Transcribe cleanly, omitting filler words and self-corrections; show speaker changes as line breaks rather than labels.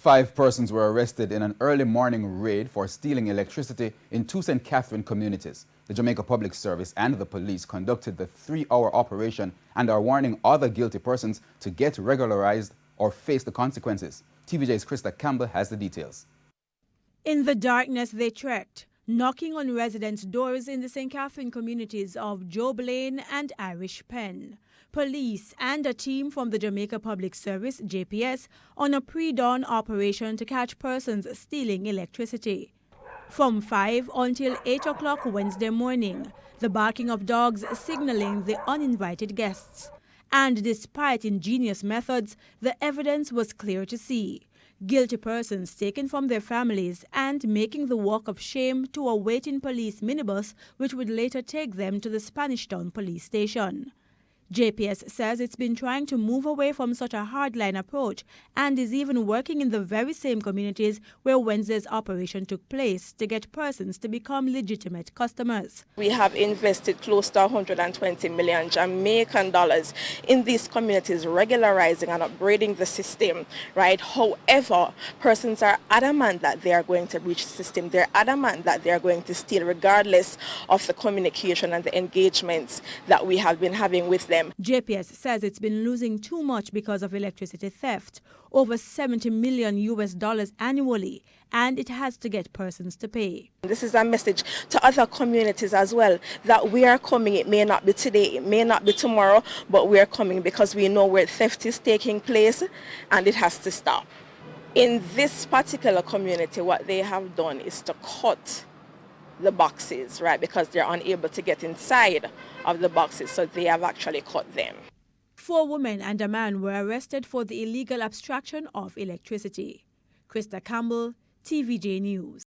5 persons were arrested in an early morning raid for stealing electricity in two St. Catherine communities. The Jamaica Public Service and the police conducted the 3-hour operation and are warning other guilty persons to get regularized or face the consequences. TVJ's Krista Campbell has the details.
In the darkness they trekked, knocking on residents' doors in the St. Catherine communities of Job Lane and Irish Pen. Police and a team from the Jamaica Public Service, JPS, on a pre-dawn operation to catch persons stealing electricity. From 5 until 8 o'clock Wednesday morning, the barking of dogs signaling the uninvited guests. And despite ingenious methods, the evidence was clear to see. Guilty persons taken from their families and making the walk of shame to a waiting police minibus which would later take them to the Spanish Town police station. JPS says it's been trying to move away from such a hardline approach and is even working in the very same communities where Wednesday's operation took place to get persons to become legitimate customers.
We have invested close to 120 million Jamaican dollars in these communities, regularizing and upgrading the system, right? However, persons are adamant that they are going to breach the system. They're adamant that they are going to steal regardless of the communication and the engagements that we have been having with them.
JPS says it's been losing too much because of electricity theft, over $70 million annually, and it has to get persons to pay.
This is a message to other communities as well, that we are coming. It may not be today, it may not be tomorrow, but we are coming because we know where theft is taking place and it has to stop. In this particular community, what they have done is to cut the boxes, right, because they're unable to get inside of the boxes, so they have actually cut them.
4 women and a man were arrested for the illegal abstraction of electricity. Krista Campbell, TVJ News.